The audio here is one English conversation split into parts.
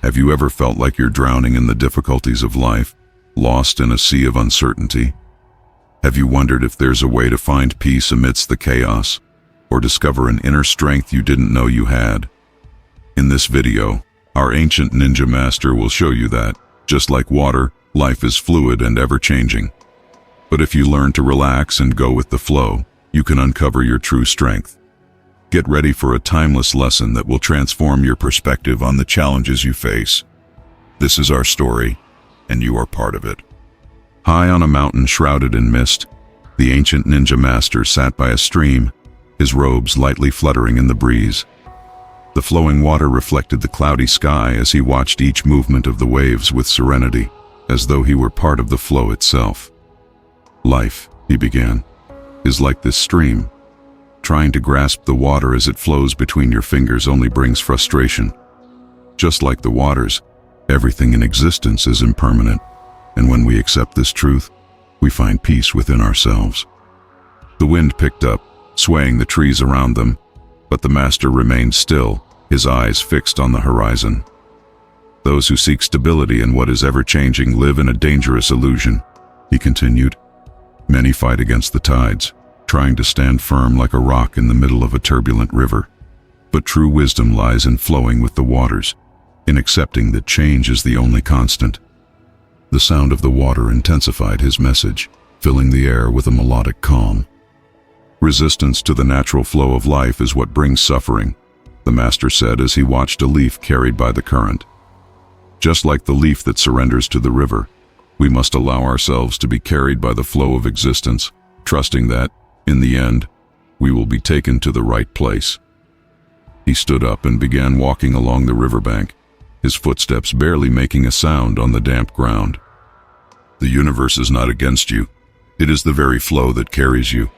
Have you ever felt like you're drowning in the difficulties of life, lost in a sea of uncertainty? Have you wondered if there's a way to find peace amidst the chaos, or discover an inner strength you didn't know you had? In this video, our ancient ninja master will show you that, just like water, life is fluid and ever-changing. But if you learn to relax and go with the flow, you can uncover your true strength. Get ready for a timeless lesson that will transform your perspective on the challenges you face. This is our story, and you are part of it. High on a mountain shrouded in mist, the ancient ninja master sat by a stream, his robes lightly fluttering in the breeze. The flowing water reflected the cloudy sky as he watched each movement of the waves with serenity, as though he were part of the flow itself. "Life," he began, "is like this stream. Trying to grasp the water as it flows between your fingers only brings frustration. Just like the waters, everything in existence is impermanent, and when we accept this truth, we find peace within ourselves." The wind picked up, swaying the trees around them, but the master remained still, his eyes fixed on the horizon. "Those who seek stability in what is ever-changing live in a dangerous illusion," he continued. "Many fight against the tides, trying to stand firm like a rock in the middle of a turbulent river. But true wisdom lies in flowing with the waters, in accepting that change is the only constant." The sound of the water intensified his message, filling the air with a melodic calm. "Resistance to the natural flow of life is what brings suffering," the master said as he watched a leaf carried by the current. "Just like the leaf that surrenders to the river, we must allow ourselves to be carried by the flow of existence, trusting that, in the end, we will be taken to the right place." He stood up and began walking along the riverbank, his footsteps barely making a sound on the damp ground. "The universe is not against you. It is the very flow that carries you.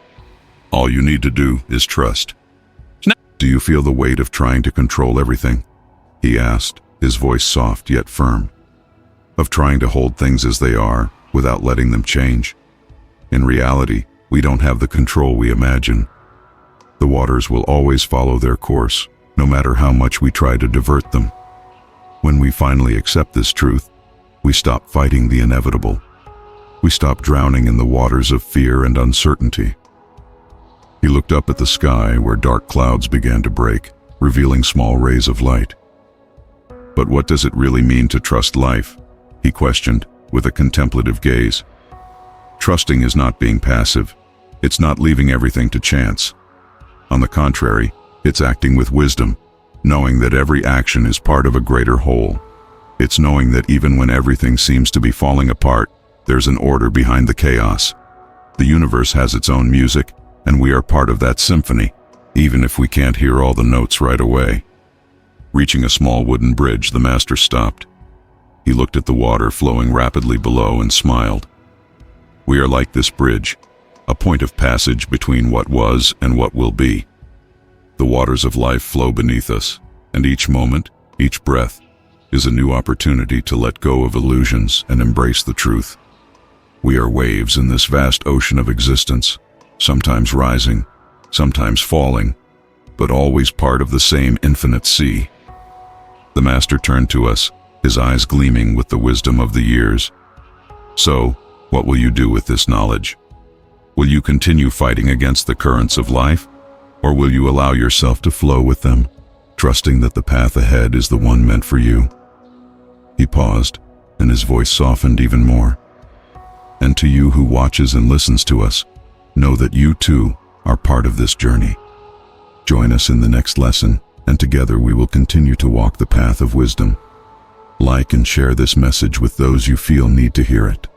All you need to do is trust." "Do you feel the weight of trying to control everything?" he asked, his voice soft yet firm. "Of trying to hold things as they are, without letting them change? In reality, we don't have the control we imagine. The waters will always follow their course, no matter how much we try to divert them. When we finally accept this truth, we stop fighting the inevitable. We stop drowning in the waters of fear and uncertainty." He looked up at the sky where dark clouds began to break, revealing small rays of light. "But what does it really mean to trust life?" he questioned, with a contemplative gaze. "Trusting is not being passive. It's not leaving everything to chance. On the contrary, it's acting with wisdom, knowing that every action is part of a greater whole. It's knowing that even when everything seems to be falling apart, there's an order behind the chaos. The universe has its own music, and we are part of that symphony, even if we can't hear all the notes right away." Reaching a small wooden bridge, the master stopped. He looked at the water flowing rapidly below and smiled. "We are like this bridge, a point of passage between what was and what will be. The waters of life flow beneath us, and each moment, each breath, is a new opportunity to let go of illusions and embrace the truth. We are waves in this vast ocean of existence, sometimes rising, sometimes falling, but always part of the same infinite sea." The master turned to us, his eyes gleaming with the wisdom of the years. "So, what will you do with this knowledge? Will you continue fighting against the currents of life, or will you allow yourself to flow with them, trusting that the path ahead is the one meant for you?" He paused, and his voice softened even more. "And to you who watches and listens to us, know that you too are part of this journey. Join us in the next lesson, and together we will continue to walk the path of wisdom. Like and share this message with those you feel need to hear it.